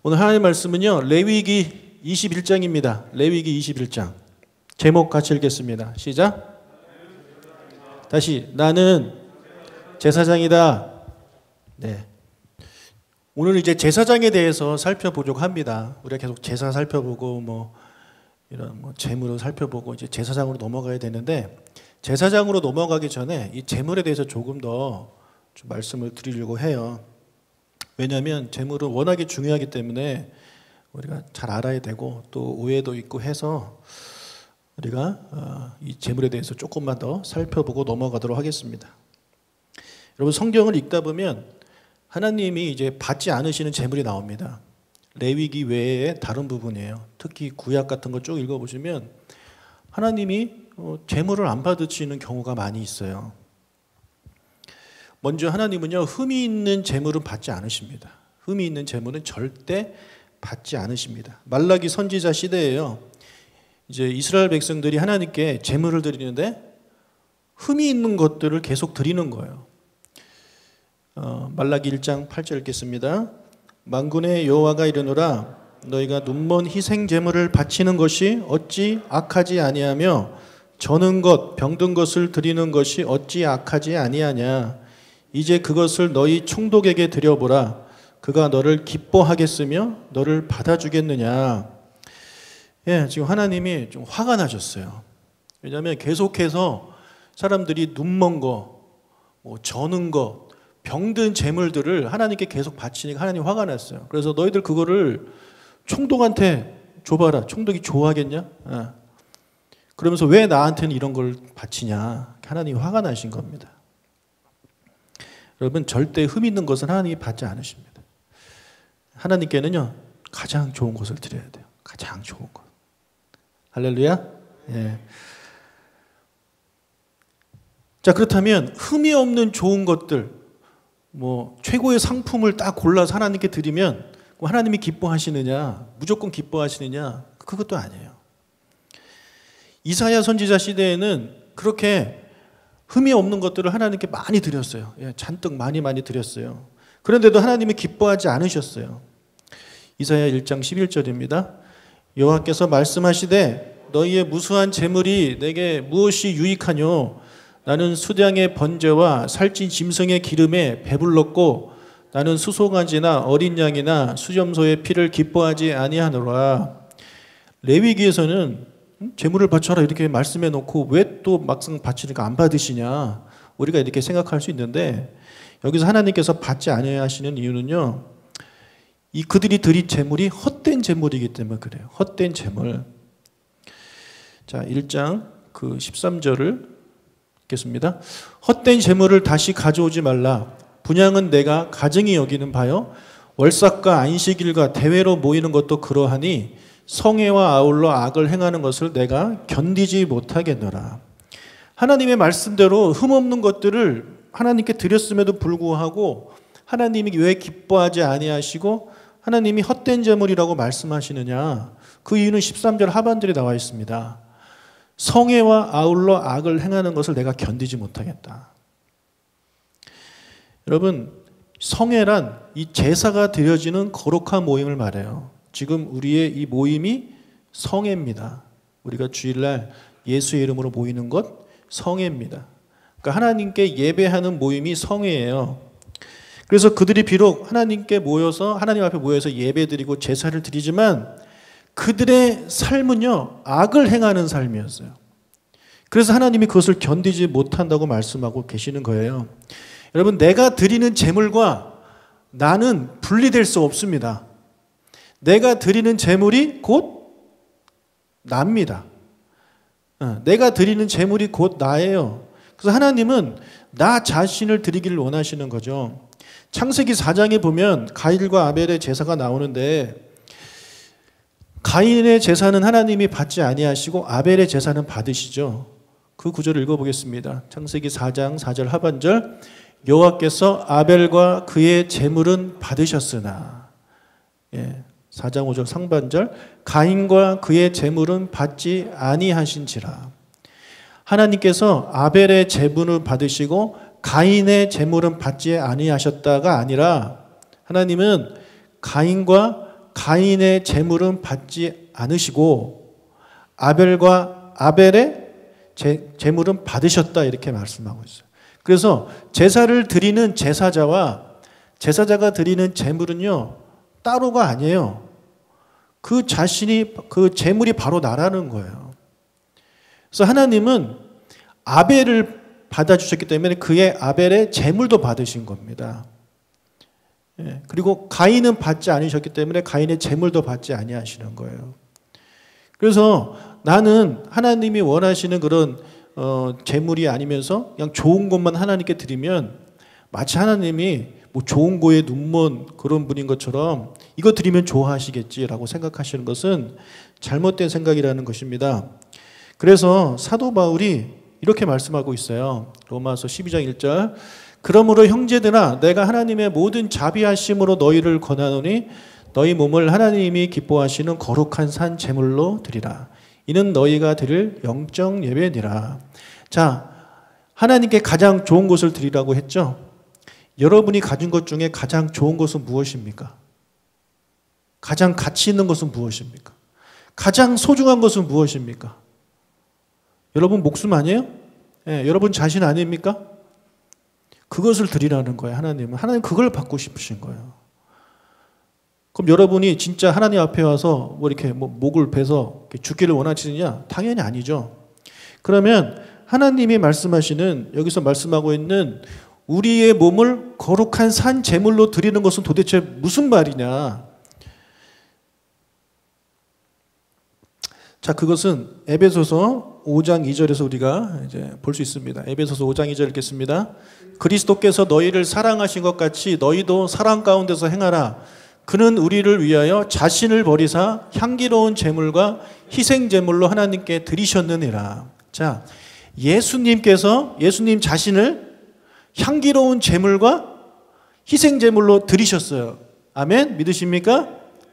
오늘 하나님의 말씀은요, 레위기 21장입니다. 레위기 21장. 제목 같이 읽겠습니다. 시작. 다시, 나는 제사장이다. 네. 오늘 이제 제사장에 대해서 살펴보려고 합니다. 우리가 계속 제사 살펴보고 이런 제물을 살펴보고 이제 제사장으로 넘어가야 되는데, 제사장으로 넘어가기 전에 이 제물에 대해서 조금 더 좀 말씀을 드리려고 해요. 왜냐하면 제물은 워낙에 중요하기 때문에 우리가 잘 알아야 되고 또 오해도 있고 해서 우리가 이 제물에 대해서 조금만 더 살펴보고 넘어가도록 하겠습니다. 여러분, 성경을 읽다 보면 하나님이 이제 받지 않으시는 제물이 나옵니다. 레위기 외에 다른 부분이에요. 특히 구약 같은 거 쭉 읽어보시면 하나님이 제물을 안 받으시는 경우가 많이 있어요. 먼저 하나님은요, 흠이 있는 제물은 받지 않으십니다. 흠이 있는 제물은 절대 받지 않으십니다. 말라기 선지자 시대에요, 이제 이스라엘 백성들이 하나님께 제물을 드리는데 흠이 있는 것들을 계속 드리는 거예요. 말라기 1장 8절 읽겠습니다. 만군의 여호와가 이르노라, 너희가 눈먼 희생 제물을 바치는 것이 어찌 악하지 아니하며 저는 것 병든 것을 드리는 것이 어찌 악하지 아니하냐. 이제 그것을 너희 총독에게 드려보라. 그가 너를 기뻐하겠으며 너를 받아주겠느냐. 예, 지금 하나님이 좀 화가 나셨어요. 왜냐하면 계속해서 사람들이 눈먼 거, 저는 것, 병든 제물들을 하나님께 계속 바치니까 하나님 화가 났어요. 그래서 너희들 그거를 총독한테 줘봐라. 총독이 좋아하겠냐? 그러면서 왜 나한테는 이런 걸 바치냐? 하나님이 화가 나신 겁니다. 여러분, 절대 흠 있는 것은 하나님이 받지 않으십니다. 하나님께는요, 가장 좋은 것을 드려야 돼요. 가장 좋은 것. 할렐루야. 예. 자, 그렇다면 흠이 없는 좋은 것들, 최고의 상품을 딱 골라서 하나님께 드리면 하나님이 기뻐하시느냐, 무조건 기뻐하시느냐, 그것도 아니에요. 이사야 선지자 시대에는 그렇게 흠이 없는 것들을 하나님께 많이 드렸어요. 예, 잔뜩 많이 드렸어요. 그런데도 하나님이 기뻐하지 않으셨어요. 이사야 1장 11절입니다. 여호와께서 말씀하시되 너희의 무수한 재물이 내게 무엇이 유익하뇨? 나는 수량의 번제와 살찐 짐승의 기름에 배불렀고 나는 수송아지나 어린 양이나 수염소의 피를 기뻐하지 아니하노라. 레위기에서는 제물을 바쳐라 이렇게 말씀해 놓고 왜 또 막상 바치니까 안 받으시냐, 우리가 이렇게 생각할 수 있는데, 여기서 하나님께서 받지 않으시는 이유는요, 이 그들이 드린 제물이 헛된 제물이기 때문에 그래요. 헛된 제물. 자, 1장 13절을 읽겠습니다. 헛된 제물을 다시 가져오지 말라. 분향은 내가 가증히 여기는 바요, 월삭과 안식일과 대회로 모이는 것도 그러하니 성애와 아울러 악을 행하는 것을 내가 견디지 못하겠노라. 하나님의 말씀대로 흠없는 것들을 하나님께 드렸음에도 불구하고 하나님이 왜 기뻐하지 아니하시고 하나님이 헛된 제물이라고 말씀하시느냐, 그 이유는 13절 하반절에 나와 있습니다. 성애와 아울러 악을 행하는 것을 내가 견디지 못하겠다. 여러분, 성애란 이 제사가 드려지는 거룩한 모임을 말해요. 지금 우리의 이 모임이 성회입니다. 우리가 주일날 예수의 이름으로 모이는 것 성회입니다. 그러니까 하나님께 예배하는 모임이 성회예요. 그래서 그들이 비록 하나님께 모여서, 하나님 앞에 모여서 예배드리고 제사를 드리지만 그들의 삶은요, 악을 행하는 삶이었어요. 그래서 하나님이 그것을 견디지 못한다고 말씀하고 계시는 거예요. 여러분, 내가 드리는 제물과 나는 분리될 수 없습니다. 내가 드리는 제물이 곧 나입니다. 내가 드리는 제물이 곧 나예요. 그래서 하나님은 나 자신을 드리기를 원하시는 거죠. 창세기 4장에 보면 가인과 아벨의 제사가 나오는데, 가인의 제사는 하나님이 받지 아니하시고 아벨의 제사는 받으시죠. 그 구절을 읽어보겠습니다. 창세기 4장 4절 하반절. 여호와께서 아벨과 그의 제물은 받으셨으나, 4장 5절 상반절, 가인과 그의 제물은 받지 아니하신지라. 하나님께서 아벨의 제물을 받으시고 가인의 제물은 받지 아니하셨다가 아니라, 하나님은 가인과 가인의 제물은 받지 않으시고 아벨의 제물은 받으셨다 이렇게 말씀하고 있어요. 그래서 제사를 드리는 제사자가 드리는 제물은요 따로가 아니에요. 그 제물이 바로 나라는 거예요. 그래서 하나님은 아벨을 받아주셨기 때문에 그의 아벨의 제물도 받으신 겁니다. 그리고 가인은 받지 않으셨기 때문에 가인의 제물도 받지 아니하시는 거예요. 그래서 나는 하나님이 원하시는 그런 제물이 아니면서 그냥 좋은 것만 하나님께 드리면 마치 하나님이 뭐 좋은 거에 눈먼 그런 분인 것처럼 이거 드리면 좋아하시겠지라고 생각하시는 것은 잘못된 생각이라는 것입니다. 그래서 사도 바울이 이렇게 말씀하고 있어요. 로마서 12장 1절 그러므로 형제들아 내가 하나님의 모든 자비하심으로 너희를 권하노니 너희 몸을 하나님이 기뻐하시는 거룩한 산 제물로 드리라. 이는 너희가 드릴 영적 예배니라. 자, 하나님께 가장 좋은 것을 드리라고 했죠. 여러분이 가진 것 중에 가장 좋은 것은 무엇입니까? 가장 가치 있는 것은 무엇입니까? 가장 소중한 것은 무엇입니까? 여러분 목숨 아니에요? 여러분 자신 아닙니까? 그것을 드리라는 거예요. 하나님은. 하나님 그걸 받고 싶으신 거예요. 그럼 여러분이 진짜 하나님 앞에 와서 이렇게 목을 베서 죽기를 원하시느냐? 당연히 아니죠. 그러면 하나님이 말씀하시는 여기서 말씀하고 있는 우리의 몸을 거룩한 산 제물로 드리는 것은 도대체 무슨 말이냐? 자, 그것은 에베소서 5장 2절에서 우리가 이제 볼 수 있습니다. 에베소서 5장 2절 읽겠습니다. 그리스도께서 너희를 사랑하신 것 같이 너희도 사랑 가운데서 행하라. 그는 우리를 위하여 자신을 버리사 향기로운 제물과 희생 제물로 하나님께 드리셨느니라. 자, 예수님 자신을 향기로운 제물과 희생 제물로 드리셨어요. 아멘? 믿으십니까?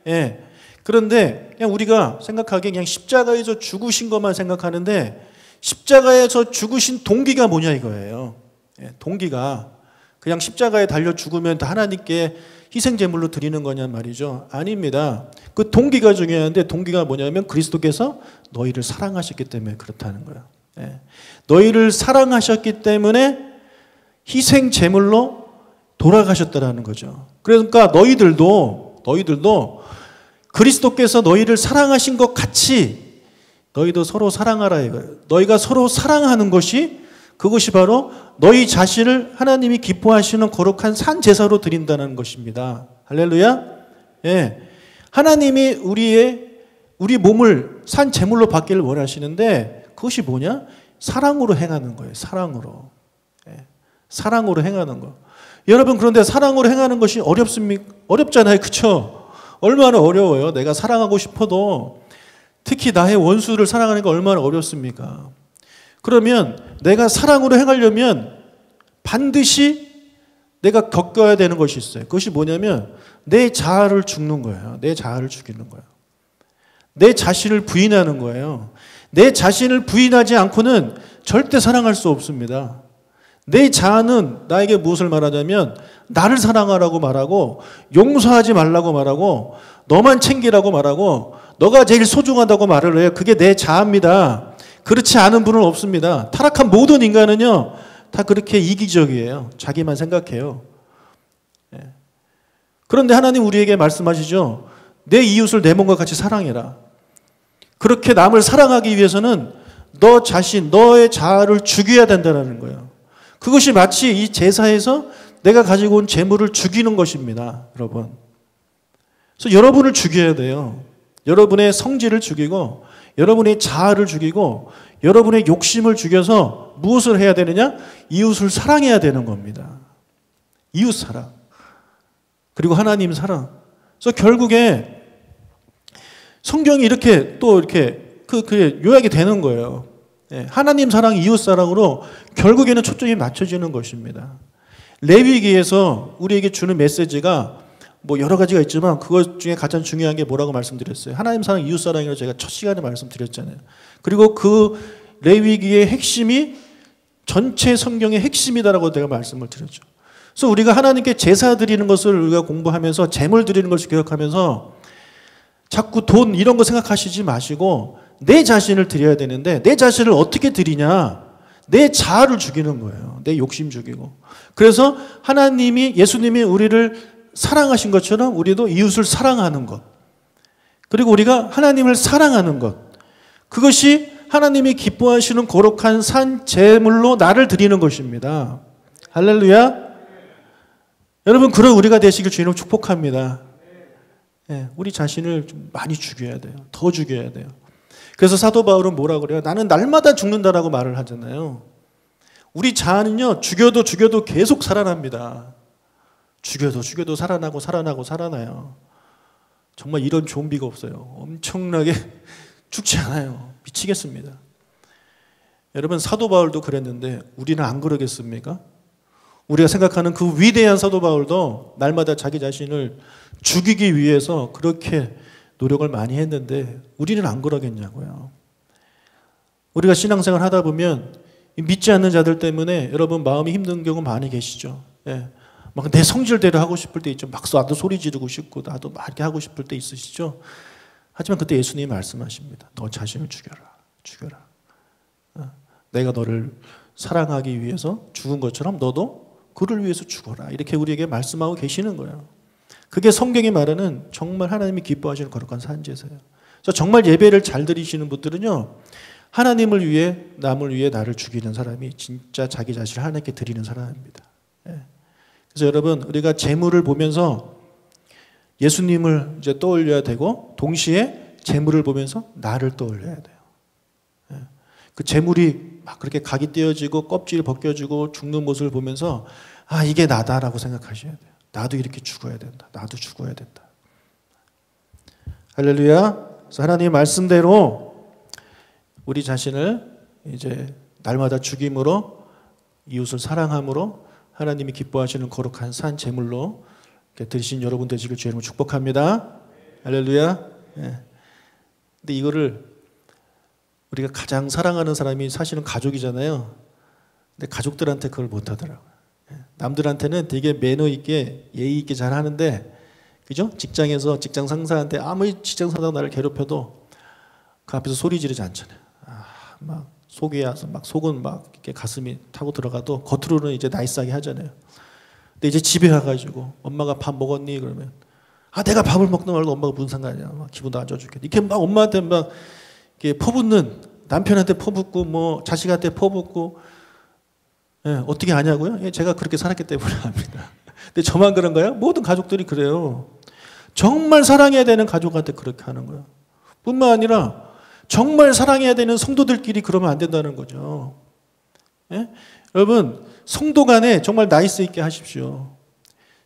예. 그런데 그냥 우리가 생각하기에 그냥 십자가에서 죽으신 것만 생각하는데 십자가에서 죽으신 동기가 뭐냐 이거예요. 예, 동기가 그냥 십자가에 달려 죽으면 다 하나님께 희생 제물로 드리는 거냐 말이죠. 아닙니다. 그 동기가 중요한데 동기가 뭐냐면 그리스도께서 너희를 사랑하셨기 때문에 그렇다는 거예요. 예. 너희를 사랑하셨기 때문에 희생 제물로 돌아가셨다라는 거죠. 그러니까 너희들도 그리스도께서 너희를 사랑하신 것 같이 너희도 서로 사랑하라 이거예요. 너희가 서로 사랑하는 그것이 바로 너희 자신을 하나님이 기뻐하시는 거룩한 산 제사로 드린다는 것입니다. 할렐루야. 예. 하나님이 우리 몸을 산 제물로 받기를 원하시는데 그것이 뭐냐? 사랑으로 행하는 거예요. 사랑으로. 예. 사랑으로 행하는 거. 여러분 그런데 사랑으로 행하는 것이 어렵습니까? 어렵잖아요. 그렇죠? 얼마나 어려워요. 내가 사랑하고 싶어도 특히 나의 원수를 사랑하는 게 얼마나 어렵습니까? 그러면 내가 사랑으로 행하려면 반드시 내가 겪어야 되는 것이 있어요. 그것이 뭐냐면 내 자아를 죽는 거예요. 내 자아를 죽이는 거예요. 내 자신을 부인하는 거예요. 내 자신을 부인하지 않고는 절대 사랑할 수 없습니다. 내 자아는 나에게 무엇을 말하냐면 나를 사랑하라고 말하고 용서하지 말라고 말하고 너만 챙기라고 말하고 너가 제일 소중하다고 말을 해요. 그게 내 자아입니다. 그렇지 않은 분은 없습니다. 타락한 모든 인간은요 다 그렇게 이기적이에요. 자기만 생각해요. 그런데 하나님 우리에게 말씀하시죠. 내 이웃을 내 몸과 같이 사랑해라. 그렇게 남을 사랑하기 위해서는 너 자신, 너의 자아를 죽여야 된다는 거예요. 그것이 마치 이 제사에서 내가 가지고 온 재물을 죽이는 것입니다. 여러분. 그래서 여러분을 죽여야 돼요. 여러분의 성질을 죽이고 여러분의 자아를 죽이고 여러분의 욕심을 죽여서 무엇을 해야 되느냐? 이웃을 사랑해야 되는 겁니다. 이웃 사랑. 그리고 하나님 사랑. 그래서 결국에 성경이 이렇게 그 요약이 되는 거예요. 하나님 사랑, 이웃 사랑으로 결국에는 초점이 맞춰지는 것입니다. 레위기에서 우리에게 주는 메시지가 뭐 여러 가지가 있지만 그것 중에 가장 중요한 게 뭐라고 말씀드렸어요. 하나님 사랑, 이웃 사랑이라고 제가 첫 시간에 말씀드렸잖아요. 그리고 그 레위기의 핵심이 전체 성경의 핵심이다라고 제가 말씀을 드렸죠. 그래서 우리가 하나님께 제사 드리는 것을 우리가 공부하면서 제물 드리는 것을 기억하면서 자꾸 돈 이런 거 생각하시지 마시고 내 자신을 드려야 되는데 내 자신을 어떻게 드리냐? 내 자아를 죽이는 거예요. 내 욕심 죽이고. 그래서 하나님이 예수님이 우리를 사랑하신 것처럼 우리도 이웃을 사랑하는 것. 그리고 우리가 하나님을 사랑하는 것. 그것이 하나님이 기뻐하시는 거룩한 산 제물로 나를 드리는 것입니다. 할렐루야. 여러분 그런 우리가 되시길 주님으로 축복합니다. 우리 자신을 좀 많이 죽여야 돼요. 더 죽여야 돼요. 그래서 사도 바울은 뭐라 그래요? 나는 날마다 죽는다라고 말을 하잖아요. 우리 자아는요, 죽여도 계속 살아납니다. 죽여도 살아나요. 정말 이런 좀비가 없어요. 엄청나게 죽지 않아요. 미치겠습니다. 여러분 사도 바울도 그랬는데 우리는 안 그러겠습니까? 우리가 생각하는 그 위대한 사도 바울도 날마다 자기 자신을 죽이기 위해서 그렇게 노력을 많이 했는데 우리는 안 그러겠냐고요. 우리가 신앙생활 하다 보면 믿지 않는 자들 때문에 여러분 마음이 힘든 경우 많이 계시죠. 막 내 성질대로 하고 싶을 때 있죠. 막 나도 소리 지르고 싶고 나도 막 이렇게 하고 싶을 때 있으시죠. 하지만 그때 예수님이 말씀하십니다. 너 자신을 죽여라. 내가 너를 사랑하기 위해서 죽은 것처럼 너도 그를 위해서 죽어라. 이렇게 우리에게 말씀하고 계시는 거예요. 그게 성경이 말하는 정말 하나님이 기뻐하시는 거룩한 산제사예요. 그래서 정말 예배를 잘 드리시는 분들은요. 하나님을 위해 남을 위해 나를 죽이는 사람이 진짜 자기 자신을 하나님께 드리는 사람입니다. 그래서 여러분 우리가 재물을 보면서 예수님을 이제 떠올려야 되고 동시에 재물을 보면서 나를 떠올려야 돼요. 그 재물이 막 그렇게 각이 떼어지고 껍질이 벗겨지고 죽는 모습을 보면서 아 이게 나다라고 생각하셔야 돼요. 나도 이렇게 죽어야 된다. 나도 죽어야 된다. 할렐루야. 그래서 하나님의 말씀대로 우리 자신을 이제 날마다 죽임으로 이웃을 사랑함으로 하나님이 기뻐하시는 거룩한 산 제물로 드리신 여러분 되시길 주님으로 축복합니다. 할렐루야. 근데 이거를 우리가 가장 사랑하는 사람이 사실은 가족이잖아요. 근데 가족들한테 그걸 못 하더라고요. 남들한테는 되게 매너 있게 예의 있게 잘 하는데 그죠? 직장에서 직장 상사한테 아무리 직장 상사가 나를 괴롭혀도 그 앞에서 소리 지르지 않잖아요. 막 속은 막 이렇게 가슴이 타고 들어가도 겉으로는 이제 나이스하게 하잖아요. 근데 이제 집에 와가지고 엄마가 밥 먹었니? 그러면 내가 밥을 먹든 말든 엄마가 무슨 상관이야. 막 기분도 안 좋아 죽겠네. 이렇게 막 엄마한테 막 이렇게 퍼붓는 남편한테 퍼붓고 뭐 자식한테 퍼붓고 어떻게 아냐고요? 제가 그렇게 살았기 때문에 압니다. 근데 저만 그런가요? 모든 가족들이 그래요. 정말 사랑해야 되는 가족한테 그렇게 하는 거예요. 뿐만 아니라 정말 사랑해야 되는 성도들끼리 그러면 안 된다는 거죠. 여러분 성도 간에 정말 나이스 있게 하십시오.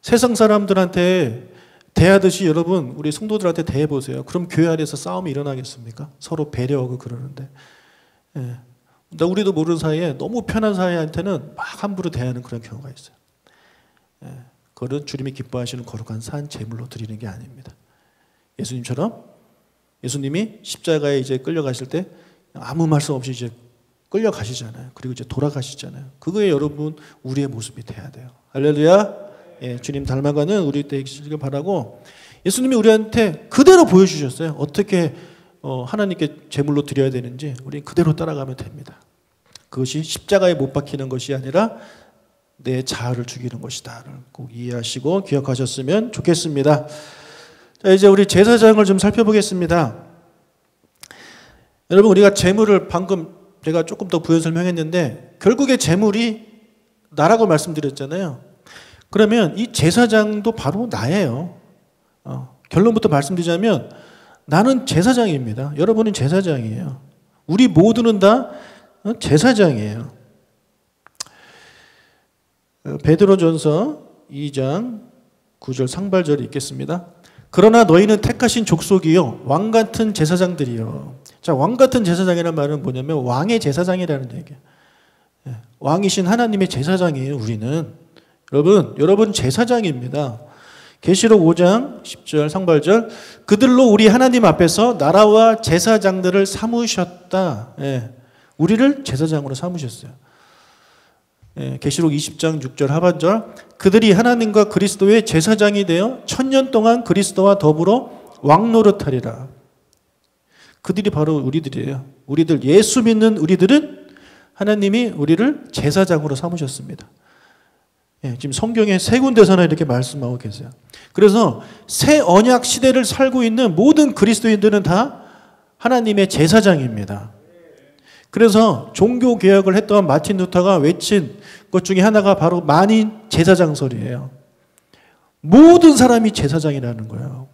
세상 사람들한테 대하듯이 여러분 우리 성도들한테 대해보세요. 그럼 교회 안에서 싸움이 일어나겠습니까? 서로 배려하고 그러는데 우리도 모르는 사이에 너무 편한 사이한테는 막 함부로 대하는 그런 경우가 있어요. 그것은 주님이 기뻐하시는 거룩한 산 제물로 드리는 게 아닙니다. 예수님처럼 예수님이 십자가에 이제 끌려가실 때 아무 말씀 없이 이제 끌려가시잖아요. 그리고 이제 돌아가시잖아요. 그거에 여러분 우리의 모습이 돼야 돼요. 할렐루야. 주님 닮아가는 우리 되시길 바라고 예수님이 우리한테 그대로 보여주셨어요. 어떻게 하나님께 제물로 드려야 되는지 우리는 그대로 따라가면 됩니다. 그것이 십자가에 못 박히는 것이 아니라 내 자아를 죽이는 것이다. 꼭 이해하시고 기억하셨으면 좋겠습니다. 자, 이제 우리 제사장을 좀 살펴보겠습니다. 여러분 우리가 제물을 방금 제가 조금 더 부연 설명했는데 결국에 제물이 나라고 말씀드렸잖아요. 그러면 이 제사장도 바로 나예요. 결론부터 말씀드리자면 나는 제사장입니다. 여러분은 제사장이에요. 우리 모두는 다 제사장이에요. 베드로전서 2장 9절 상발절이 있겠습니다. 그러나 너희는 택하신 족속이요 왕 같은 제사장들이요. 자, 왕 같은 제사장이라는 말은 뭐냐면 왕의 제사장이라는 얘기예요. 왕이신 하나님의 제사장이에요. 우리는 여러분 제사장입니다. 계시록 5장 10절 상발절 그들로 우리 하나님 앞에서 나라와 제사장들을 삼으셨다. 우리를 제사장으로 삼으셨어요. 계시록 20장 6절 하반절 그들이 하나님과 그리스도의 제사장이 되어 1000년 동안 그리스도와 더불어 왕노릇하리라. 그들이 바로 우리들이에요. 우리들, 예수 믿는 우리들은 하나님이 우리를 제사장으로 삼으셨습니다. 예, 지금 성경에 세 군데서나 이렇게 말씀하고 계세요. 그래서 새 언약 시대를 살고 있는 모든 그리스도인들은 다 하나님의 제사장입니다. 그래서 종교개혁을 했던 마틴 루터가 외친 것 중에 하나가 바로 만인 제사장설이에요. 모든 사람이 제사장이라는 거예요.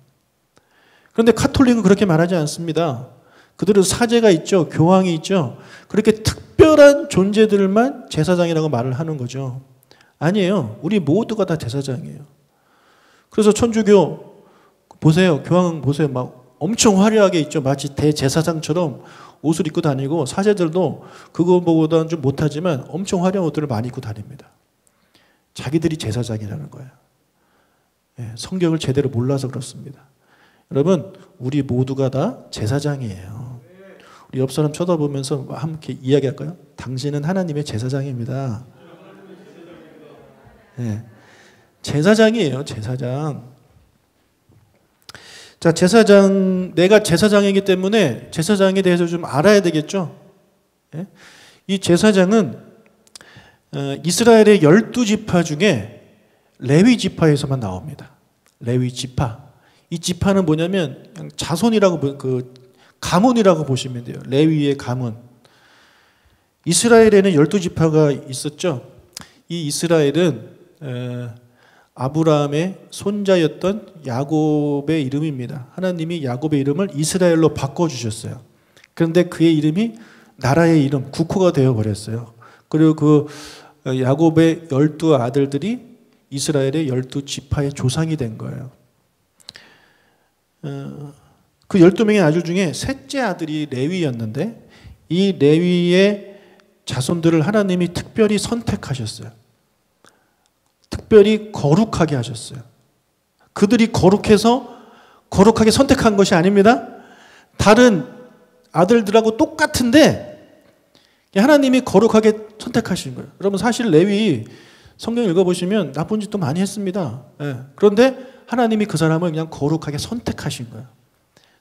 그런데 카톨릭은 그렇게 말하지 않습니다. 그들은 사제가 있죠. 교황이 있죠. 그렇게 특별한 존재들만 제사장이라고 말을 하는 거죠. 아니에요. 우리 모두가 다 제사장이에요. 그래서 천주교 보세요. 교황 보세요. 막 엄청 화려하게 있죠. 마치 대제사장처럼 옷을 입고 다니고, 사제들도 그거보다는 좀 못하지만 엄청 화려한 옷들을 많이 입고 다닙니다. 자기들이 제사장이라는 거예요. 예, 성경을 제대로 몰라서 그렇습니다. 여러분, 우리 모두가 다 제사장이에요. 우리 옆 사람 쳐다보면서 함께 이야기할까요? 당신은 하나님의 제사장입니다. 예, 제사장이에요. 제사장. 자, 제사장, 내가 제사장이기 때문에 제사장에 대해서 좀 알아야 되겠죠? 예? 이 제사장은 이스라엘의 12지파 중에 레위 지파에서만 나옵니다. 레위 지파. 이 지파는 뭐냐면 그냥 자손이라고, 가문이라고 보시면 돼요. 레위의 가문. 이스라엘에는 12지파가 있었죠. 이 이스라엘은 아브라함의 손자였던 야곱의 이름입니다. 하나님이 야곱의 이름을 이스라엘로 바꿔주셨어요. 그런데 그의 이름이 나라의 이름, 국호가 되어버렸어요. 그리고 그 야곱의 12아들들이 이스라엘의 12지파의 조상이 된 거예요. 그 12명의 아들 중에 셋째 아들이 레위였는데, 이 레위의 자손들을 하나님이 특별히 선택하셨어요. 특별히 거룩하게 하셨어요. 그들이 거룩하게 선택한 것이 아닙니다. 다른 아들들하고 똑같은데 하나님이 거룩하게 선택하신 거예요. 여러분, 사실 레위 성경 읽어보시면 나쁜 짓도 많이 했습니다. 예. 그런데 하나님이 그 사람을 그냥 거룩하게 선택하신 거예요.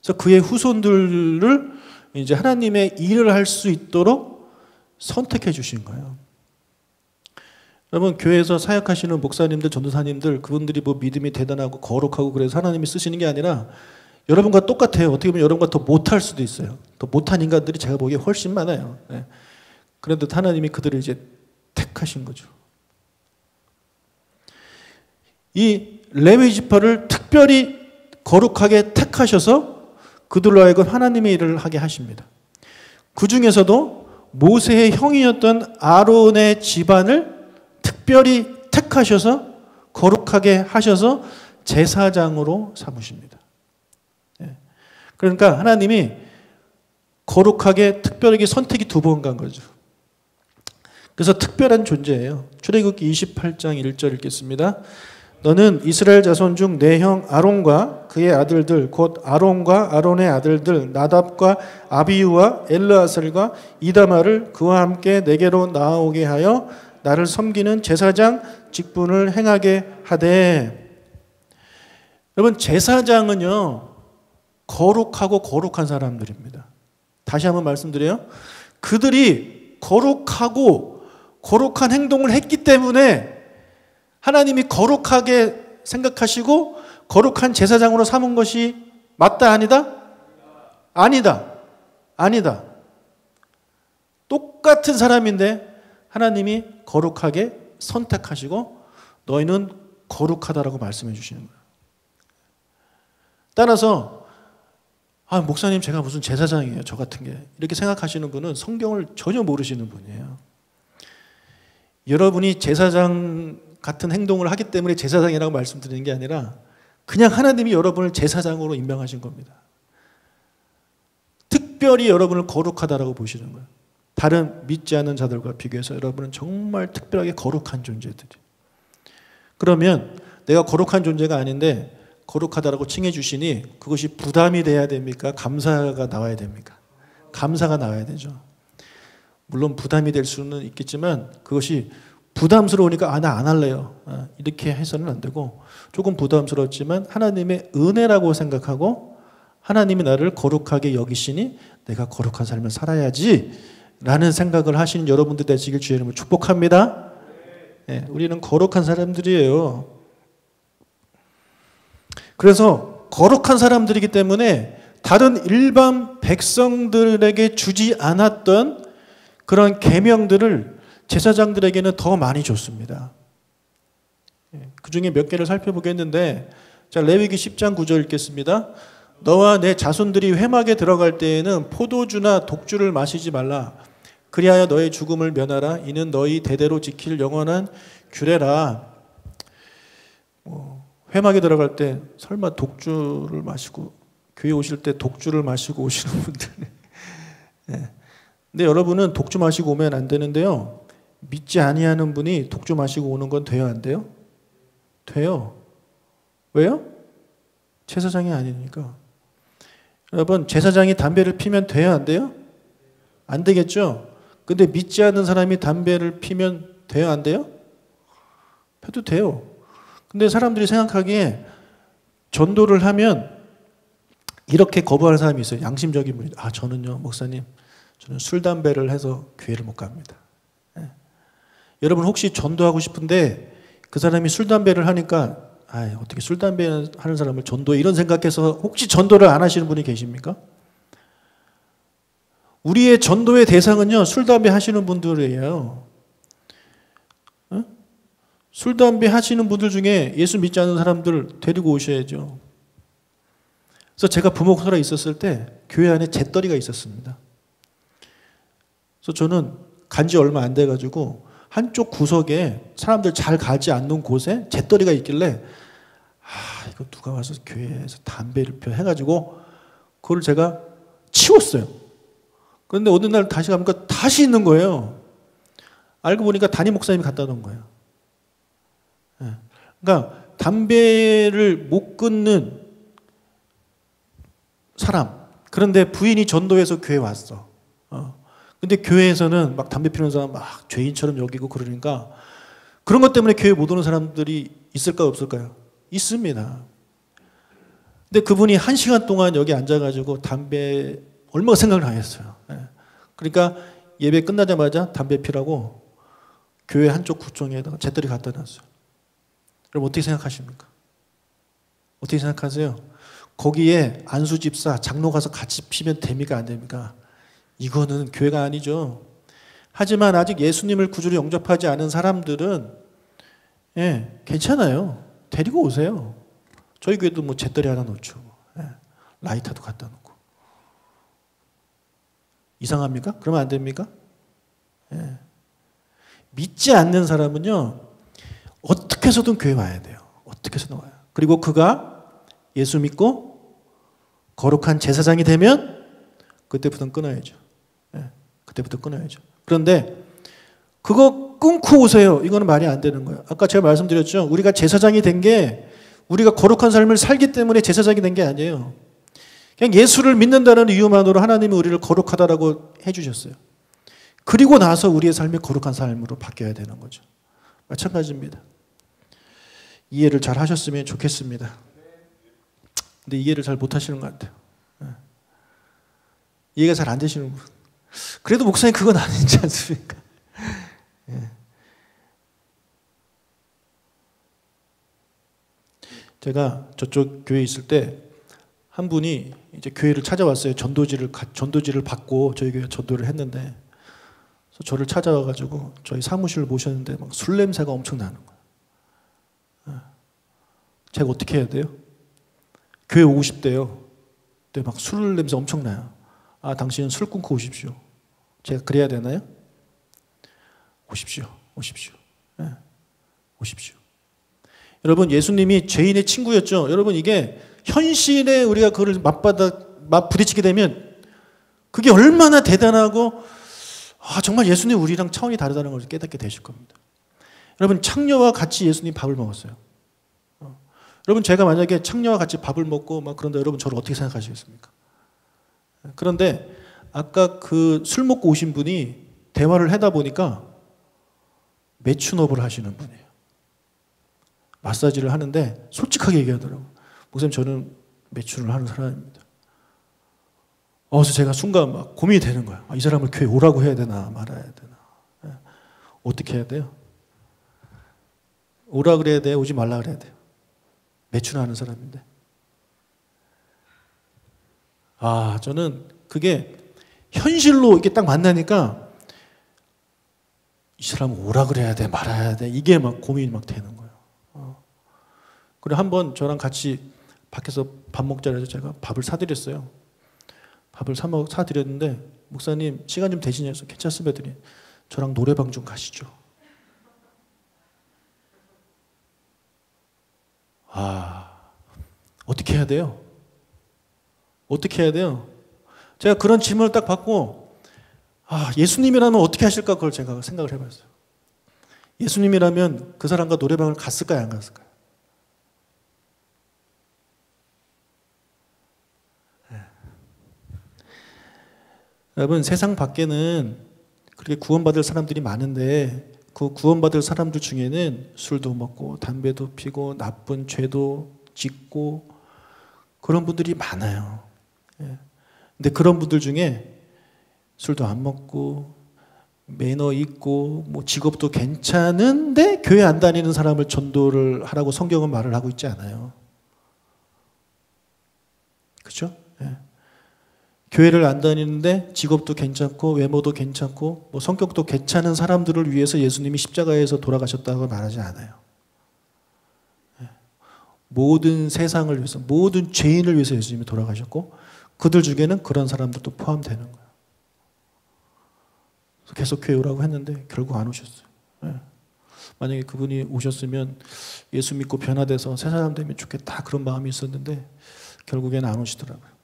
그래서 그의 후손들을 이제 하나님의 일을 할 수 있도록 선택해 주신 거예요. 여러분, 교회에서 사역하시는 목사님들, 전도사님들, 그분들이 뭐 믿음이 대단하고 거룩하고 그래서 하나님이 쓰시는 게 아니라 여러분과 똑같아요. 어떻게 보면 여러분과 더 못할 수도 있어요. 더 못한 인간들이 제가 보기에 훨씬 많아요. 네. 그래도 하나님이 그들을 이제 택하신 거죠. 이 레위 지파를 특별히 거룩하게 택하셔서 그들로 하여금 하나님의 일을 하게 하십니다. 그 중에서도 모세의 형이었던 아론의 집안을 특별히 택하셔서 거룩하게 하셔서 제사장으로 삼으십니다. 그러니까 하나님이 거룩하게 특별하게 선택이 두 번 간 거죠. 그래서 특별한 존재예요. 출애굽기 28장 1절 읽겠습니다. 너는 이스라엘 자손 중 내 형 아론과 그의 아들들 곧 아론과 아론의 아들들 나답과 아비후와 엘르아살과 이다마를 그와 함께 내게로 나오게 하여 나를 섬기는 제사장 직분을 행하게 하되. 여러분, 제사장은요 거룩하고 거룩한 사람들입니다. 다시 한번 말씀드려요. 그들이 거룩하고 거룩한 행동을 했기 때문에 하나님이 거룩하게 생각하시고 거룩한 제사장으로 삼은 것이 맞다, 아니다? 아니다. 아니다. 똑같은 사람인데 하나님이 거룩하게 선택하시고 너희는 거룩하다라고 말씀해 주시는 거예요. 따라서 목사님 제가 무슨 제사장이에요, 저 같은 게, 이렇게 생각하시는 분은 성경을 전혀 모르시는 분이에요. 여러분이 제사장 같은 행동을 하기 때문에 제사장이라고 말씀드리는 게 아니라 그냥 하나님이 여러분을 제사장으로 임명하신 겁니다. 특별히 여러분을 거룩하다라고 보시는 거예요. 다른 믿지 않는 자들과 비교해서 여러분은 정말 특별하게 거룩한 존재들이. 그러면 내가 거룩한 존재가 아닌데 거룩하다라고 칭해 주시니 그것이 부담이 돼야 됩니까? 감사가 나와야 됩니까? 감사가 나와야 되죠. 물론 부담이 될 수는 있겠지만 그것이 부담스러우니까 나 안 할래요, 이렇게 해서는 안 되고, 조금 부담스럽지만 하나님의 은혜라고 생각하고 하나님이 나를 거룩하게 여기시니 내가 거룩한 삶을 살아야지 라는 생각을 하시는 여러분들 되시길 주의 이름으로 축복합니다. 네, 우리는 거룩한 사람들이에요. 그래서 거룩한 사람들이기 때문에 다른 일반 백성들에게 주지 않았던 그런 계명들을 제사장들에게는 더 많이 줬습니다. 그 중에 몇 개를 살펴보겠는데, 자, 레위기 10장 9절 읽겠습니다. 너와 내 자손들이 회막에 들어갈 때에는 포도주나 독주를 마시지 말라. 그리하여 너의 죽음을 면하라. 이는 너희 대대로 지킬 영원한 규례라. 회막에 들어갈 때 설마 독주를 마시고, 교회 오실 때 독주를 마시고 오시는 분들. 네. 근데 여러분은 독주 마시고 오면 안 되는데요. 믿지 아니하는 분이 독주 마시고 오는 건 돼요, 안 돼요? 돼요. 왜요? 제사장이 아니니까. 여러분, 제사장이 담배를 피면 돼요, 안 돼요? 안 되겠죠? 근데 믿지 않는 사람이 담배를 피면 돼요, 안 돼요? 펴도 돼요. 근데 사람들이 생각하기에 전도를 하면 이렇게 거부하는 사람이 있어요. 양심적인 분이. 아, 저는요, 목사님, 저는 술, 담배를 해서 교회를 못 갑니다. 네. 여러분 혹시 전도하고 싶은데 그 사람이 술, 담배를 하니까 어떻게 술, 담배 하는 사람을 전도해? 이런 생각해서 혹시 전도를 안 하시는 분이 계십니까? 우리의 전도의 대상은요, 술, 담배 하시는 분들이에요. 어? 술, 담배 하시는 분들 중에 예수 믿지 않는 사람들 데리고 오셔야죠. 그래서 제가 부목설에 있었을 때 교회 안에 잿더리가 있었습니다. 그래서 저는 간지 얼마 안 돼가지고 한쪽 구석에 사람들 잘 가지 않는 곳에 잿더리가 있길래 이거 누가 와서 교회에서 담배를 펴 해가지고 그걸 제가 치웠어요. 그런데 어느 날 다시 가니까 다시 있는 거예요. 알고 보니까 담임 목사님이 갖다 놓은 거예요. 그러니까 담배를 못 끊는 사람, 그런데 부인이 전도해서 교회에 왔어. 근데 교회에서는 막 담배 피우는 사람 막 죄인처럼 여기고 그러니까 그런 것 때문에 교회 못 오는 사람들이 있을까요, 없을까요? 있습니다. 근데 그분이 1시간 동안 여기 앉아가지고 담배 얼마나 생각을 하겠어요. 그러니까 예배 끝나자마자 담배 피라고 교회 한쪽 구청에다가 잿더리 갖다 놨어요. 여러분 어떻게 생각하십니까? 어떻게 생각하세요? 거기에 안수 집사, 장로 가서 같이 피면 됩니까, 안 됩니까? 이거는 교회가 아니죠. 하지만 아직 예수님을 구주로 영접하지 않은 사람들은 괜찮아요. 데리고 오세요. 저희 교회도 뭐 잿더리 하나 놓죠. 라이터도 갖다 놓고. 이상합니까? 그러면 안 됩니까? 믿지 않는 사람은요, 어떻게 해서든 교회 와야 돼요. 어떻게 해서든 와요. 그리고 그가 예수 믿고 거룩한 제사장이 되면 그때부터는 끊어야죠. 그때부터 끊어야죠. 그런데 그거 끊고 오세요. 이거는 말이 안 되는 거예요. 아까 제가 말씀드렸죠. 우리가 제사장이 된 게 우리가 거룩한 삶을 살기 때문에 제사장이 된 게 아니에요. 그냥 예수를 믿는다는 이유만으로 하나님이 우리를 거룩하다라고 해주셨어요. 그리고 나서 우리의 삶이 거룩한 삶으로 바뀌어야 되는 거죠. 마찬가지입니다. 이해를 잘 하셨으면 좋겠습니다. 근데 이해를 잘 못하시는 것 같아요. 이해가 잘 안 되시는 분. 그래도 목사님 그건 아니지 않습니까? 제가 저쪽 교회에 있을 때 한 분이 이제 교회를 찾아왔어요. 전도지를 받고 저희 교회 전도를 했는데, 그래서 저를 찾아와가지고 저희 사무실을 모셨는데 막 술 냄새가 엄청 나는 거예요. 제가 어떻게 해야 돼요? 교회 오고 싶대요. 근데 막 술 냄새 엄청 나요. 당신은 술 끊고 오십시오. 제가 그래야 되나요? 오십시오. 오십시오. 오십시오. 여러분, 예수님이 죄인의 친구였죠. 여러분, 이게 현실에 우리가 그걸 부딪히게 되면 그게 얼마나 대단하고 정말 예수님 우리랑 차원이 다르다는 걸 깨닫게 되실 겁니다. 여러분, 창녀와 같이 예수님 밥을 먹었어요. 여러분, 제가 만약에 창녀와 같이 밥을 먹고 그런데 여러분 저를 어떻게 생각하시겠습니까? 그런데 아까 그 술 먹고 오신 분이 대화를 하다 보니까 매춘업을 하시는 분이에요. 마사지를 하는데 솔직하게 얘기하더라고요. 목사님, 저는 매춘을 하는 사람입니다. 그래서 제가 순간 막 고민이 되는 거예요. 이 사람을 교회 오라고 해야 되나 말아야 되나. 어떻게 해야 돼요? 오라 그래야 돼요? 오지 말라 그래야 돼요? 매춘하는 사람인데. 저는 그게 현실로 이렇게 딱 만나니까 이 사람은 오라 그래야 돼? 말아야 돼? 이게 막 고민이 막 되는 거예요. 그리고 한번 저랑 같이 밖에서 밥 먹자고 해서 제가 밥을 사드렸어요. 밥을 사드렸는데 목사님 시간 좀 되시냐고 해서 괜찮습니다 했더니 저랑 노래방 좀 가시죠. 어떻게 해야 돼요? 어떻게 해야 돼요? 제가 그런 질문을 딱 받고 예수님이라면 어떻게 하실까 그걸 제가 생각을 해봤어요. 예수님이라면 그 사람과 노래방을 갔을까요? 안 갔을까요? 여러분 세상 밖에는 그렇게 구원받을 사람들이 많은데 그 구원받을 사람들 중에는 술도 먹고 담배도 피고 나쁜 죄도 짓고 그런 분들이 많아요. 근데 그런 분들 중에 술도 안 먹고 매너 있고 뭐 직업도 괜찮은데 교회 안 다니는 사람을 전도를 하라고 성경은 말을 하고 있지 않아요. 그렇죠? 교회를 안 다니는데 직업도 괜찮고 외모도 괜찮고 뭐 성격도 괜찮은 사람들을 위해서 예수님이 십자가에서 돌아가셨다고 말하지 않아요. 모든 세상을 위해서 모든 죄인을 위해서 예수님이 돌아가셨고 그들 중에는 그런 사람들도 포함되는 거예요. 계속 교회 오라고 했는데 결국 안 오셨어요. 만약에 그분이 오셨으면 예수 믿고 변화돼서 새 사람 되면 좋겠다 그런 마음이 있었는데 결국에는 안 오시더라고요.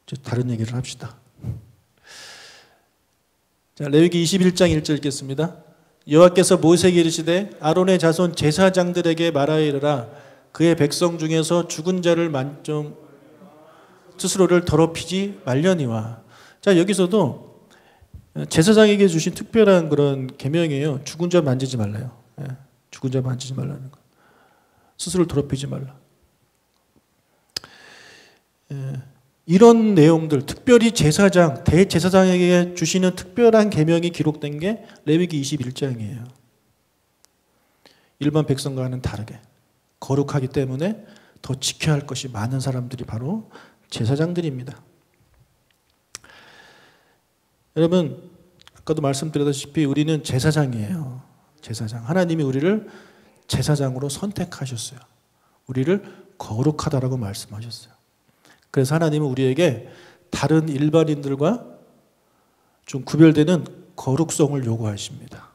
이제 다른 얘기를 합시다. 자, 레위기 21장 1절 읽겠습니다. 여호와께서 모세에게 이르시되 아론의 자손 제사장들에게 말하여 이르라 그의 백성 중에서 죽은 자를 만점 스스로를 더럽히지 말려니와. 자, 여기서도 제사장에게 주신 특별한 그런 계명이에요. 죽은 자 만지지 말라요. 죽은 자 만지지 말라는 거. 스스로를 더럽히지 말라. 이런 내용들, 특별히 제사장, 대제사장에게 주시는 특별한 계명이 기록된 게 레위기 21장이에요. 일반 백성과는 다르게 거룩하기 때문에 더 지켜야 할 것이 많은 사람들이 바로 제사장들입니다. 여러분, 아까도 말씀드렸다시피 우리는 제사장이에요. 제사장. 하나님이 우리를 제사장으로 선택하셨어요. 우리를 거룩하다라고 말씀하셨어요. 그래서 하나님은 우리에게 다른 일반인들과 좀 구별되는 거룩성을 요구하십니다.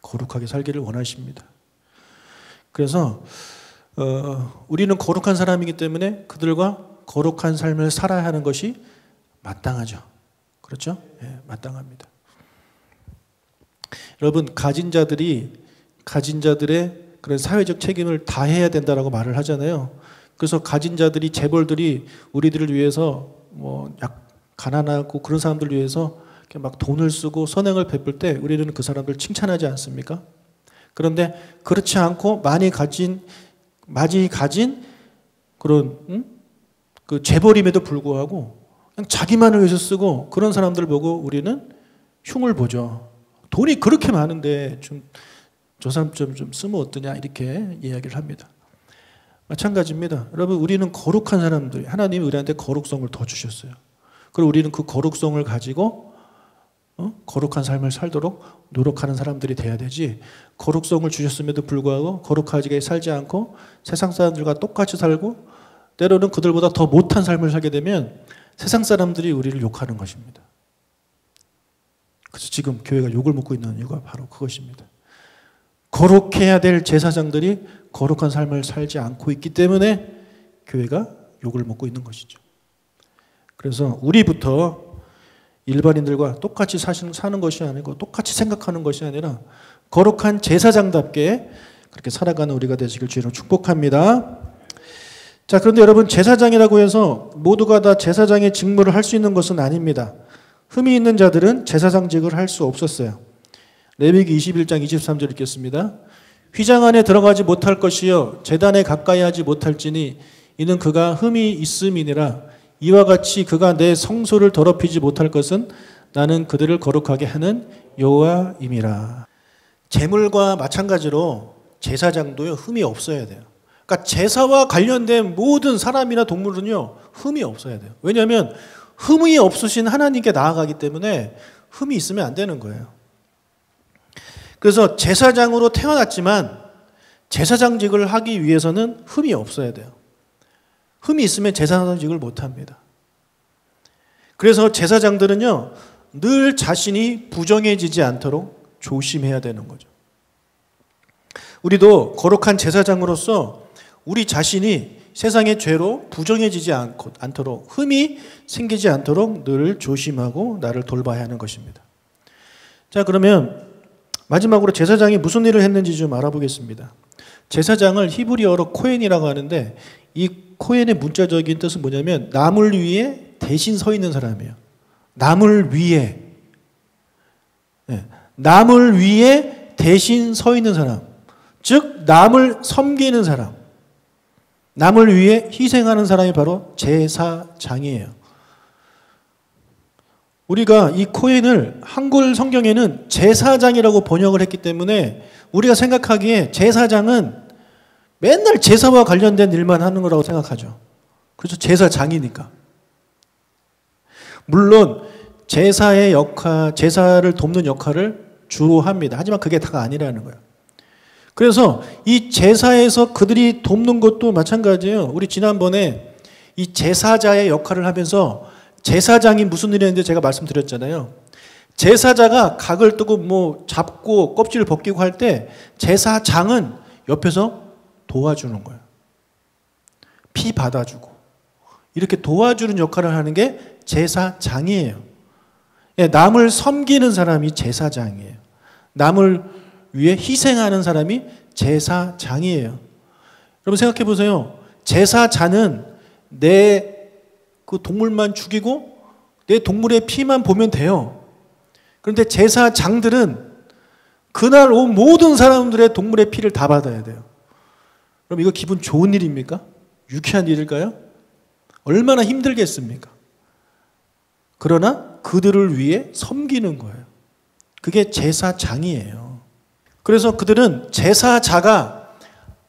거룩하게 살기를 원하십니다. 그래서 우리는 거룩한 사람이기 때문에 그들과 거룩한 삶을 살아야 하는 것이 마땅하죠. 그렇죠? 마땅합니다. 여러분, 가진 자들이 가진 자들의 그런 사회적 책임을 다해야 된다라고 말을 하잖아요. 그래서 가진 자들이 재벌들이 우리들을 위해서 뭐 가난하고 그런 사람들을 위해서 이렇게 막 돈을 쓰고 선행을 베풀 때 우리는 그 사람들 칭찬하지 않습니까? 그런데 그렇지 않고 많이 가진 그런 그 재벌임에도 불구하고 그냥 자기만을 위해서 쓰고 그런 사람들을 보고 우리는 흉을 보죠. 돈이 그렇게 많은데 좀 저 사람 좀 쓰면 어떠냐 이렇게 이야기를 합니다. 마찬가지입니다. 여러분, 우리는 거룩한 사람들, 하나님이 우리한테 거룩성을 더 주셨어요. 그리고 우리는 그 거룩성을 가지고 거룩한 삶을 살도록 노력하는 사람들이 돼야 되지, 거룩성을 주셨음에도 불구하고 거룩하게 살지 않고 세상 사람들과 똑같이 살고 때로는 그들보다 더 못한 삶을 살게 되면 세상 사람들이 우리를 욕하는 것입니다. 그래서 지금 교회가 욕을 먹고 있는 이유가 바로 그것입니다. 거룩해야 될 제사장들이 거룩한 삶을 살지 않고 있기 때문에 교회가 욕을 먹고 있는 것이죠. 그래서 우리부터 일반인들과 똑같이 사는 것이 아니고 똑같이 생각하는 것이 아니라 거룩한 제사장답게 그렇게 살아가는 우리가 되시길 주로 축복합니다. 자, 그런데 여러분, 제사장이라고 해서 모두가 다 제사장의 직무를 할 수 있는 것은 아닙니다. 흠이 있는 자들은 제사장직을 할 수 없었어요. 레위기 21장 23절 읽겠습니다. 휘장 안에 들어가지 못할 것이요 제단에 가까이 하지 못할지니 이는 그가 흠이 있음이니라. 이와 같이 그가 내 성소를 더럽히지 못할 것은 나는 그들을 거룩하게 하는 여호와임이라. 제물과 마찬가지로 제사장도요 흠이 없어야 돼요. 그러니까 제사와 관련된 모든 사람이나 동물은요 흠이 없어야 돼요. 왜냐하면 흠이 없으신 하나님께 나아가기 때문에 흠이 있으면 안 되는 거예요. 그래서 제사장으로 태어났지만 제사장직을 하기 위해서는 흠이 없어야 돼요. 흠이 있으면 제사장직을 못합니다. 그래서 제사장들은요 늘 자신이 부정해지지 않도록 조심해야 되는 거죠. 우리도 거룩한 제사장으로서 우리 자신이 세상의 죄로 부정해지지 않도록 흠이 생기지 않도록 늘 조심하고 나를 돌봐야 하는 것입니다. 자, 그러면 마지막으로 제사장이 무슨 일을 했는지 좀 알아보겠습니다. 제사장을 히브리어로 코헨이라고 하는데 이 코헨의 문자적인 뜻은 뭐냐면 남을 위해 대신 서 있는 사람이에요. 남을 위해. 네. 남을 위해 대신 서 있는 사람. 즉 남을 섬기는 사람. 남을 위해 희생하는 사람이 바로 제사장이에요. 우리가 이 코헨을 한글 성경에는 제사장이라고 번역을 했기 때문에 우리가 생각하기에 제사장은 맨날 제사와 관련된 일만 하는 거라고 생각하죠. 그래서 제사장이니까. 물론 제사의 역할, 제사를 돕는 역할을 주로 합니다. 하지만 그게 다가 아니라는 거예요. 그래서 이 제사에서 그들이 돕는 것도 마찬가지예요. 우리 지난번에 이 제사자의 역할을 하면서 제사장이 무슨 일을 했는지 제가 말씀드렸잖아요. 제사자가 각을 뜨고 뭐 잡고 껍질을 벗기고 할 때 제사장은 옆에서 도와주는 거예요. 피 받아주고 이렇게 도와주는 역할을 하는 게 제사장이에요. 남을 섬기는 사람이 제사장이에요. 남을 위해 희생하는 사람이 제사장이에요. 여러분 생각해 보세요. 제사자는 내 그 동물만 죽이고 내 동물의 피만 보면 돼요. 그런데 제사장들은 그날 온 모든 사람들의 동물의 피를 다 받아야 돼요. 그럼 이거 기분 좋은 일입니까? 유쾌한 일일까요? 얼마나 힘들겠습니까? 그러나 그들을 위해 섬기는 거예요. 그게 제사장이에요. 그래서 그들은 제사자가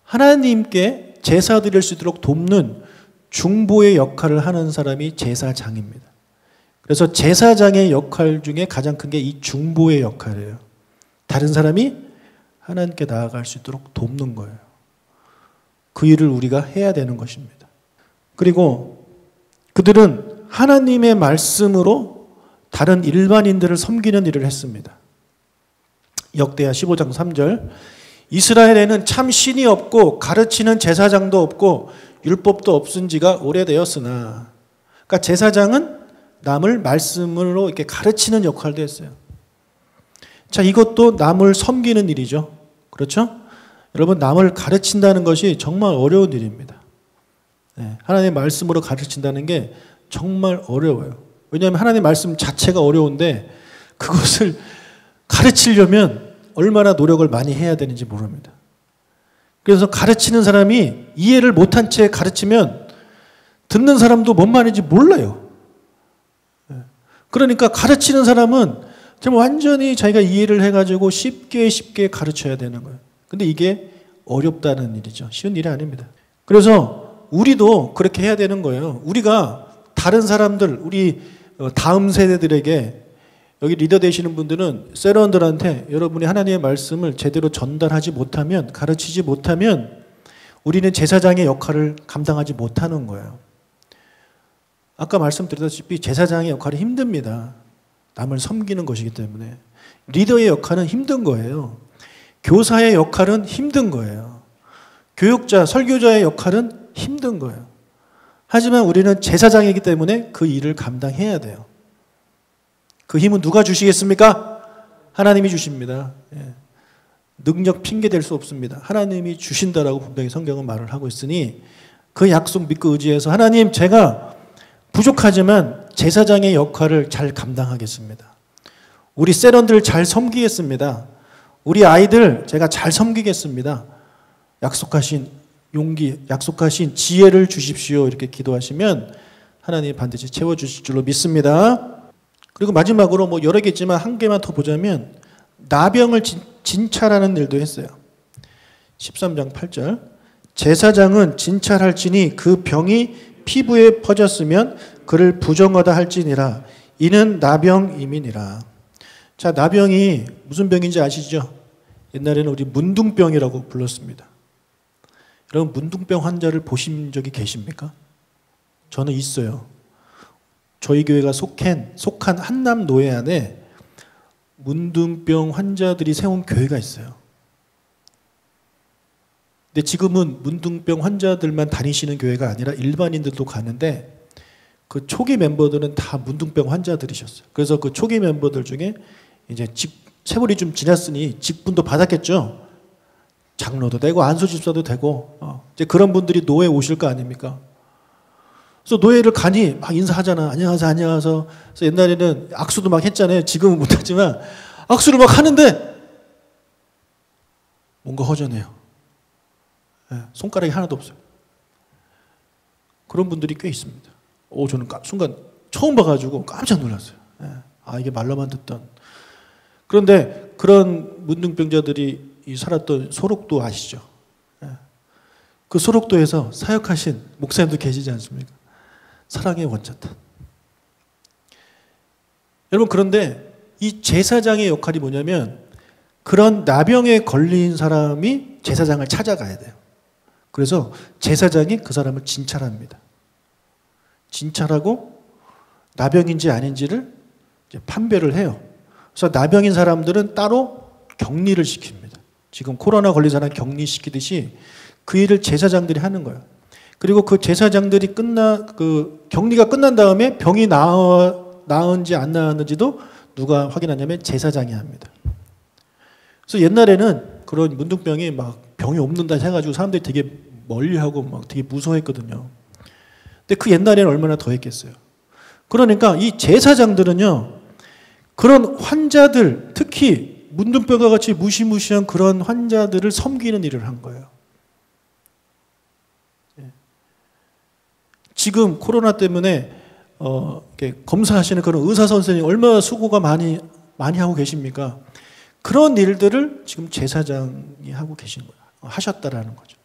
하나님께 제사 드릴 수 있도록 돕는 중보의 역할을 하는 사람이 제사장입니다. 그래서 제사장의 역할 중에 가장 큰 게 이 중보의 역할이에요. 다른 사람이 하나님께 나아갈 수 있도록 돕는 거예요. 그 일을 우리가 해야 되는 것입니다. 그리고 그들은 하나님의 말씀으로 다른 일반인들을 섬기는 일을 했습니다. 역대하 15장 3절 이스라엘에는 참 신이 없고 가르치는 제사장도 없고 율법도 없은 지가 오래되었으나 그러니까 제사장은 남을 말씀으로 이렇게 가르치는 역할도 했어요. 자, 이것도 남을 섬기는 일이죠. 그렇죠? 여러분 남을 가르친다는 것이 정말 어려운 일입니다. 네, 하나님의 말씀으로 가르친다는 게 정말 어려워요. 왜냐하면 하나님의 말씀 자체가 어려운데 그것을 가르치려면 얼마나 노력을 많이 해야 되는지 모릅니다. 그래서 가르치는 사람이 이해를 못한 채 가르치면 듣는 사람도 뭔 말인지 몰라요. 그러니까 가르치는 사람은 정말 완전히 자기가 이해를 해가지고 쉽게 가르쳐야 되는 거예요. 근데 이게 어렵다는 일이죠. 쉬운 일이 아닙니다. 그래서 우리도 그렇게 해야 되는 거예요. 우리가 다른 사람들, 우리 다음 세대들에게 여기 리더 되시는 분들은 세런들한테 여러분이 하나님의 말씀을 제대로 전달하지 못하면, 가르치지 못하면 우리는 제사장의 역할을 감당하지 못하는 거예요. 아까 말씀드렸다시피 제사장의 역할이 힘듭니다. 남을 섬기는 것이기 때문에. 리더의 역할은 힘든 거예요. 교사의 역할은 힘든 거예요. 교육자, 설교자의 역할은 힘든 거예요. 하지만 우리는 제사장이기 때문에 그 일을 감당해야 돼요. 그 힘은 누가 주시겠습니까? 하나님이 주십니다. 예. 능력 핑계 댈 수 없습니다. 하나님이 주신다라고 분명히 성경은 말을 하고 있으니 그 약속 믿고 의지해서 하나님 제가 부족하지만 제사장의 역할을 잘 감당하겠습니다. 우리 세런들 잘 섬기겠습니다. 우리 아이들 제가 잘 섬기겠습니다. 약속하신 용기, 약속하신 지혜를 주십시오. 이렇게 기도하시면 하나님이 반드시 채워주실 줄로 믿습니다. 그리고 마지막으로 뭐 여러 개 있지만 한 개만 더 보자면 나병을 진찰하는 일도 했어요. 13장 8절 제사장은 진찰할지니 그 병이 피부에 퍼졌으면 그를 부정하다 할지니라. 이는 나병임이니라. 자, 나병이 무슨 병인지 아시죠? 옛날에는 우리 문둥병이라고 불렀습니다. 여러분 문둥병 환자를 보신 적이 계십니까? 저는 있어요. 저희 교회가 속한 한남 노예 안에 문둥병 환자들이 세운 교회가 있어요. 근데 지금은 문둥병 환자들만 다니시는 교회가 아니라 일반인들도 가는데 그 초기 멤버들은 다 문둥병 환자들이셨어요. 그래서 그 초기 멤버들 중에 이제 세월이 좀 지났으니 직분도 받았겠죠. 장로도 되고 안수집사도 되고 이제 그런 분들이 노예 오실 거 아닙니까? 그래서 노예를 가니 막 인사하잖아. 안녕하세요, 안녕하세요. 그래서 옛날에는 악수도 막 했잖아요. 지금은 못하지만 악수를 막 하는데 뭔가 허전해요. 손가락이 하나도 없어요. 그런 분들이 꽤 있습니다. 저는 순간 처음 봐가지고 깜짝 놀랐어요. 이게 말로만 듣던. 그런데 그런 문둥병자들이 살았던 소록도 아시죠? 그 소록도에서 사역하신 목사님도 계시지 않습니까? 사랑의 원자탄. 여러분 그런데 이 제사장의 역할이 뭐냐면 그런 나병에 걸린 사람이 제사장을 찾아가야 돼요. 그래서 제사장이 그 사람을 진찰합니다. 진찰하고 나병인지 아닌지를 이제 판별을 해요. 그래서 나병인 사람들은 따로 격리를 시킵니다. 지금 코로나 걸린 사람 격리시키듯이 그 일을 제사장들이 하는 거예요. 그리고 그 제사장들이 격리가 끝난 다음에 병이 나은지 안 나았는지도 누가 확인하냐면 제사장이 합니다. 그래서 옛날에는 그런 문둥병이 막 병이 없는다 해가지고 사람들이 되게 멀리하고 막 되게 무서워했거든요. 근데 그 옛날에는 얼마나 더 했겠어요. 그러니까 이 제사장들은요, 그런 환자들, 특히 문둥병과 같이 무시무시한 그런 환자들을 섬기는 일을 한 거예요. 지금 코로나 때문에 이렇게 검사하시는 그런 의사 선생님 얼마나 수고가 많이 하고 계십니까? 그런 일들을 지금 제사장이 하고 계신 거예요. 하셨다라는 거죠.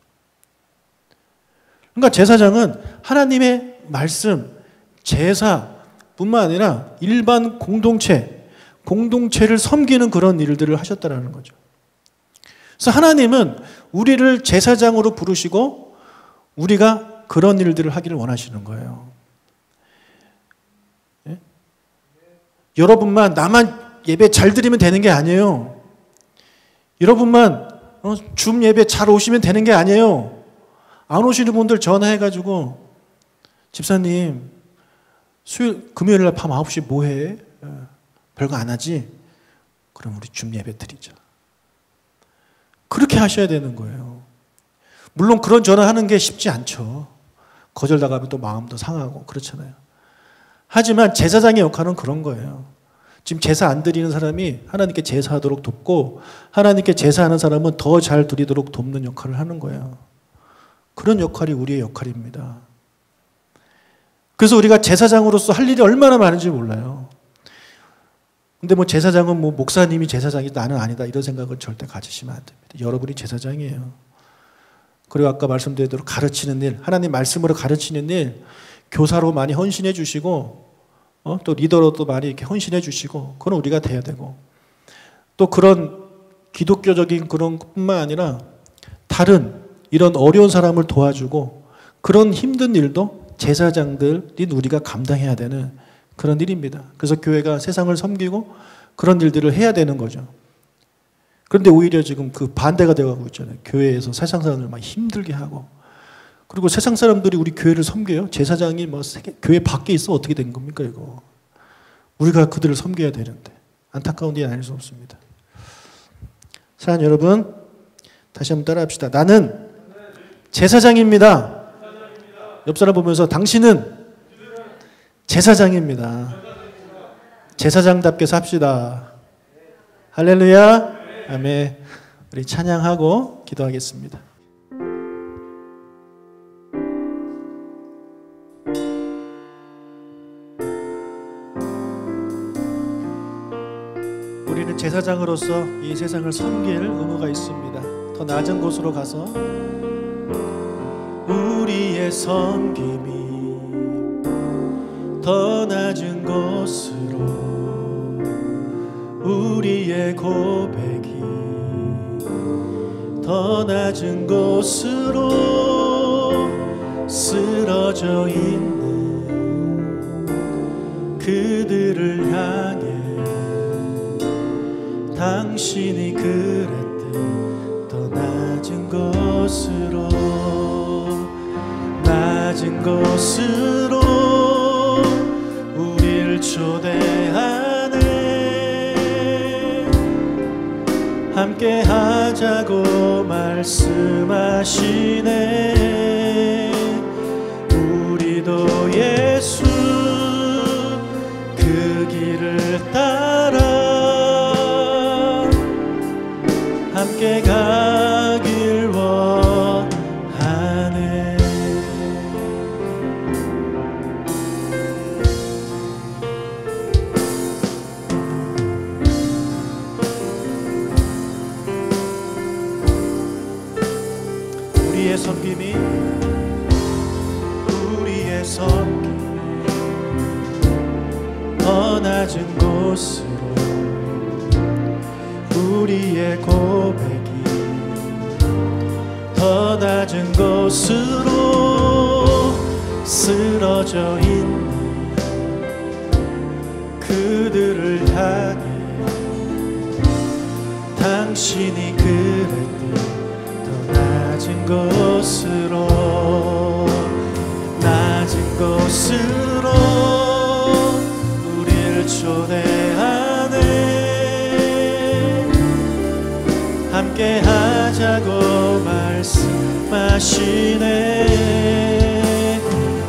그러니까 제사장은 하나님의 말씀, 제사뿐만 아니라 일반 공동체를 섬기는 그런 일들을 하셨다라는 거죠. 그래서 하나님은 우리를 제사장으로 부르시고 우리가 그런 일들을 하기를 원하시는 거예요. 예? 여러분만 나만 예배 잘 드리면 되는 게 아니에요. 여러분만 줌 예배 잘 오시면 되는 게 아니에요. 안 오시는 분들 전화해가지고 집사님 금요일 날 밤 9시 뭐 해? 별거 안 하지? 그럼 우리 줌 예배 드리자. 그렇게 하셔야 되는 거예요. 물론 그런 전화하는 게 쉽지 않죠. 거절당하면 또 마음도 상하고 그렇잖아요. 하지만 제사장의 역할은 그런 거예요. 지금 제사 안 드리는 사람이 하나님께 제사하도록 돕고 하나님께 제사하는 사람은 더 잘 드리도록 돕는 역할을 하는 거예요. 그런 역할이 우리의 역할입니다. 그래서 우리가 제사장으로서 할 일이 얼마나 많은지 몰라요. 근데 뭐 제사장은 뭐 목사님이 제사장이다 나는 아니다 이런 생각을 절대 가지시면 안 됩니다. 여러분이 제사장이에요. 그리고 아까 말씀드린 대로 가르치는 일, 하나님 말씀으로 가르치는 일, 교사로 많이 헌신해 주시고 또 리더로도 많이 이렇게 헌신해 주시고 그건 우리가 돼야 되고 또 그런 기독교적인 그런 것뿐만 아니라 다른 이런 어려운 사람을 도와주고 그런 힘든 일도 제사장들인 우리가 감당해야 되는 그런 일입니다. 그래서 교회가 세상을 섬기고 그런 일들을 해야 되는 거죠. 그런데 오히려 지금 그 반대가 되어가고 있잖아요. 교회에서 세상 사람을 막 힘들게 하고 그리고 세상 사람들이 우리 교회를 섬겨요. 제사장이 뭐 교회 밖에 있어 어떻게 된 겁니까 이거. 우리가 그들을 섬겨야 되는데 안타까운 일이 아닐 수 없습니다. 사랑하는 여러분 다시 한번 따라합시다. 나는 제사장입니다. 옆 사람 보면서 당신은 제사장입니다. 제사장답게 삽시다. 할렐루야. 아멘. 우리 찬양하고 기도하겠습니다. 우리는 제사장으로서 이 세상을 섬길 의무가 있습니다. 더 낮은 곳으로 가서 우리의 섬김이 더 낮은 곳으로, 우리의 고백이 더 낮은 곳으로 쓰러져 있는 그들을 향해 당신이 그랬듯 더 낮은 곳으로, 낮은 곳으로 우리를 초대하네. 함께 하자고 말씀하시네. 우리도 예수 그 길을 따라 함께 가길 원하네. 우리의 섬김이 더 낮은 곳으로, 우리의 고백이 더 낮은 곳으로 쓰러져 있는 그들을 향해 당신이 그랬듯 더 낮은 곳으로, 낮은 곳으로 우리를 초대하네. 함께 하자고 말씀하시네.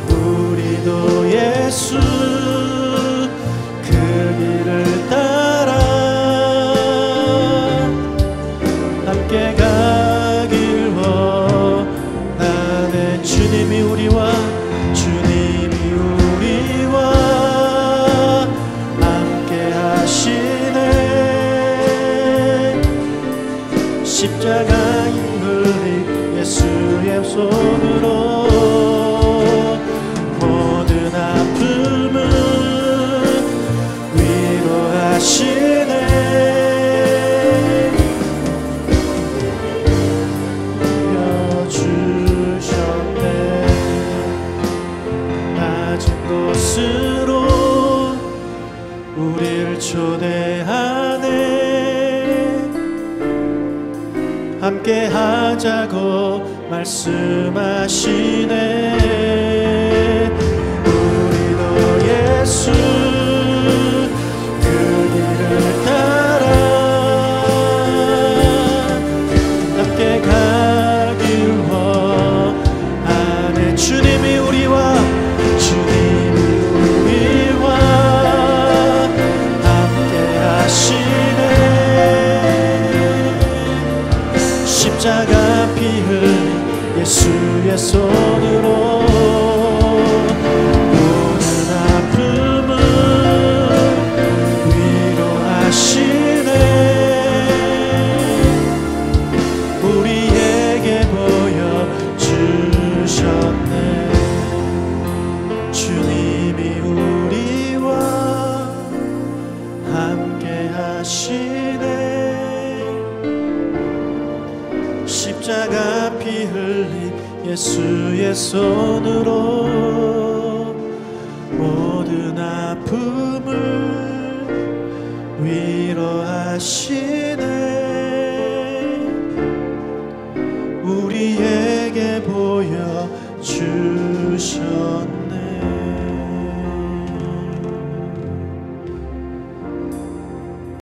우리도 예수 그 길을 따라 함께 가길 원하네. 주님이 우리와 함께 하시네. 십자가 흘린 예수의 손으로 모든 아픔을 위로하시네. 주셨네. 낮은 곳으로 우리를 초대하네. 함께 하자고 말씀하시네. 우리도 예수 그 길을 따라 함께 가길 원하네. 주님이 우리와 함께 하시네. 십자가 피 흘린 예수의 손으로 모든 아픔을 위로하시네. 우리에게 보여주셨네. 주님이 우리와 함께 하시네. 십자가 피 흘린 예수의 손으로 모든 아픔을 위로하시네. 우리에게 보여주셨네.